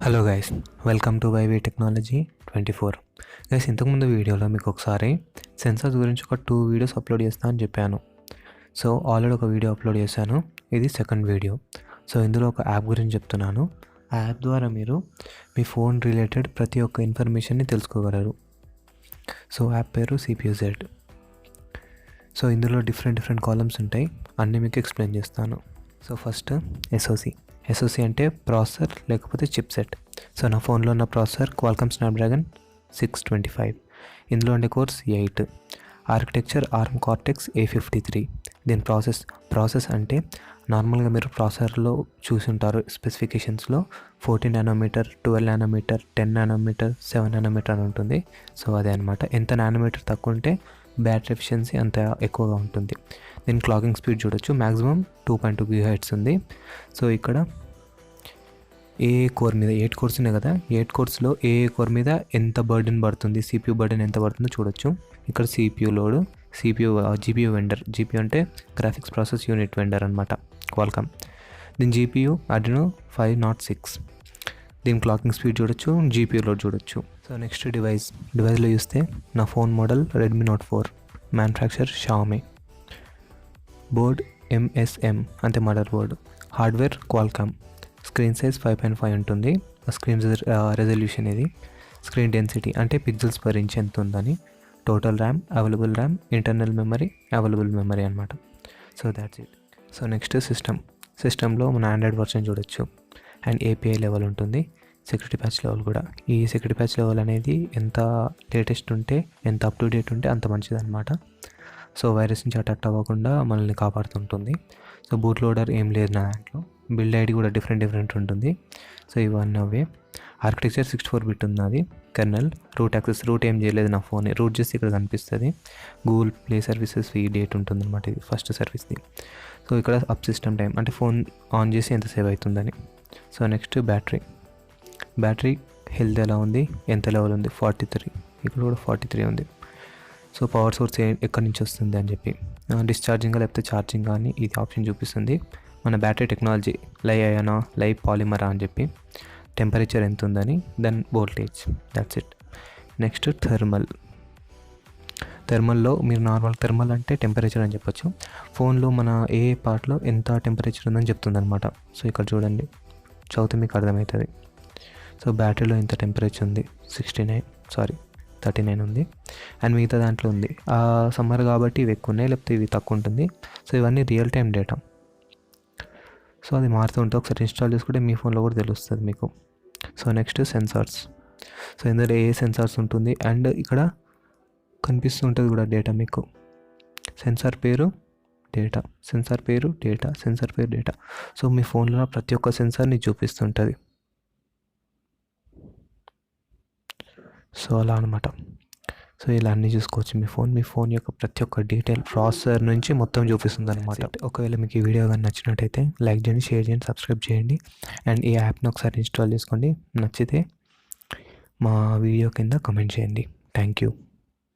Hello guys, welcome to yvtechnology24. Guys, ఇంతకుముందు వీడియోలో మీకు ఒకసారి సెన్సార్స్ గురించి ఒక 2 వీడియోస్ అప్లోడ్ చేస్తా అని చెప్పాను. సో ఆల్రెడీ ఒక వీడియో అప్లోడ్ చేశాను, ఇది సెకండ్ వీడియో. సో ఇందులో ఒక యాప్ గురించి చెప్తున్నాను. ఆ యాప్ ద్వారా మీరు మీ ఫోన్ రిలేటెడ్ ప్రతి ఒక్క ఇన్ఫర్మేషన్ని తెలుసుకోగలరు. సో యాప్ పేరు CPU-Z. సో ఇందులో డిఫరెంట్ కాలమ్స్ ఉంటాయి, అన్నీ మీకు ఎక్స్ప్లెయిన్ చేస్తాను. సో ఫస్ట్ SoC అంటే ప్రాసెసర్ లేకపోతే చిప్సెట్. సో నా ఫోన్లో ఉన్న ప్రాసెసర్ క్వాల్కమ్ స్నాప్డ్రాగన్ 625. ఇందులో ఉండే course 8. Architecture ARM Cortex A53. దీని ప్రాసెస్ అంటే నార్మల్గా మీరు ప్రాసెసర్లో చూసి ఉంటారు, స్పెసిఫికేషన్స్లో 14 నానోమీటర్, 12 నానోమీటర్, 10 నానోమీటర్, 7 నానోమీటర్ అని ఉంటుంది. సో అదే అనమాట. ఎంత నానోమీటర్ తక్కువ ఉంటే బ్యాటరీ ఎఫిషియన్సీ అంత ఎక్కువగా ఉంటుంది. దీని క్లాకింగ్ స్పీడ్ చూడొచ్చు, మ్యాక్సిమం 2.2 GHz ఉంది. సో ఇక్కడ ఏ కోర్ మీద 8 కోర్స్ ఉన్నాయి కదా, 8 కోర్స్లో ఏ కోర్ మీద ఎంత బర్డెన్ పడుతుంది, CPU బర్డెన్ ఎంత పడుతుందో చూడొచ్చు. ఇక్కడ CPU load, GPU vendor. GPU అంటే గ్రాఫిక్స్ ప్రాసెస్ యూనిట్ వెండర్ అనమాట, క్వాల్కమ్. దీని GPU Adreno 506. దీని క్లాకింగ్ స్పీడ్ చూడొచ్చు, GPU లోడ్ చూడొచ్చు. సో నెక్స్ట్ డివైస్లో చూస్తే నా phone model Redmi Note 4, manufacture Xiaomi. Board MSM అంటే mother board. Hardware Qualcomm. Screen size 5.5 ఉంటుంది. స్క్రీన్ రెజల్యూషన్ ఇది. స్క్రీన్ డెన్సిటీ అంటే పిక్సెల్స్ పర్ ఇంచ్ ఎంత ఉందని. Total RAM, available RAM, internal memory, available memory అనమాట. So that's it. So next సిస్టంలో మన Android version చూడొచ్చు. అండ్ API లెవెల్ ఉంటుంది, సెక్యూరిటీ ప్యాచ్ లెవెల్ కూడా. ఈ సెక్యూరిటీ ప్యాచ్ లెవెల్ అనేది ఎంత లేటెస్ట్ ఉంటే, ఎంత అప్ టు డేట్ ఉంటే అంత మంచిది అనమాట. సో వైరస్ నుంచి అటాక్ అవ్వకుండా మనల్ని కాపాడుతుంటుంది. సో బూట్ లోడర్ ఏం లేదు నా దాంట్లో. బిల్డ్ ఐడి కూడా డిఫరెంట్ ఉంటుంది. సో ఇవన్నీ అవే. ఆర్కిటెక్చర్ 64-bit ఉన్నది. కెర్నల్, రూట్ ఏం చేయలేదు నా ఫోన్. రూట్ చేసి ఇక్కడ కనిపిస్తుంది. గూగుల్ ప్లే సర్వీసెస్ ఈ డేట్ ఉంటుంది అనమాట, ఇది ఫస్ట్ సర్వీస్ది. సో ఇక్కడ అప్ సిస్టమ్ టైం అంటే ఫోన్ ఆన్ చేసి ఎంత సేవ్ అవుతుందని. సో నెక్స్ట్ బ్యాటరీ హెల్త్ ఎలా ఉంది, ఎంత లెవెల్ ఉంది, 43. ఇక్కడ కూడా 43 ఉంది. సో పవర్ సోర్స్ ఎక్కడి నుంచి వస్తుంది అని చెప్పి, డిశ్చార్జింగ్ లేకపోతే ఛార్జింగ్ కానీ ఇది ఆప్షన్ చూపిస్తుంది. మన బ్యాటరీ టెక్నాలజీ లై అయానా, లై పాలిమరా అని చెప్పి, టెంపరేచర్ ఎంత ఉందని, then voltage. That's it. Next థర్మల్లో మీరు నార్మల్ థర్మల్ అంటే టెంపరేచర్ అని చెప్పొచ్చు. ఫోన్లో మన ఏ పార్ట్లో ఎంత టెంపరేచర్ ఉందని చెప్తుంది అనమాట. సో ఇక్కడ చూడండి, చదివితే మీకు అర్థమవుతుంది. సో బ్యాటరీలో ఎంత టెంపరేచర్ ఉంది, 39 ఉంది. అండ్ మిగతా దాంట్లో ఉంది సమ్మర్ కాబట్టి ఇవి ఎక్కువ ఉన్నాయి, లేకపోతే ఇవి తక్కువ ఉంటుంది. సో ఇవన్నీ రియల్ టైం డేటా. సో అది మారుతూ ఉంటుంది. ఒకసారి ఇన్స్టాల్ చేసుకుంటే మీ ఫోన్లో కూడా తెలుస్తుంది మీకు. So next sensors. సో ఇందులో ఏ సెన్సార్స్ ఉంటుంది అండ్ ఇక్కడ కనిపిస్తూ ఉంటుంది కూడా డేటా మీకు. సెన్సార్ పేరు డేటా. సో మీ ఫోన్లో ప్రతి ఒక్క సెన్సార్ని చూపిస్తుంటుంది. సో అలా అనమాట. సో ఇలా అన్నీ చూసుకోవచ్చు. మీ ఫోన్ యొక్క ప్రతి ఒక్క డీటెయిల్ ప్రాసెసర్ నుంచి మొత్తం చూపిస్తుంది అనమాట. ఒకవేళ మీకు ఈ వీడియో కానీ నచ్చినట్టయితే లైక్ చేయండి, షేర్ చేయండి, సబ్స్క్రైబ్ చేయండి. అండ్ ఈ యాప్ని ఒకసారి ఇన్స్టాల్ చేసుకోండి. నచ్చితే మా వీడియో కింద కామెంట్ చేయండి. Thank you.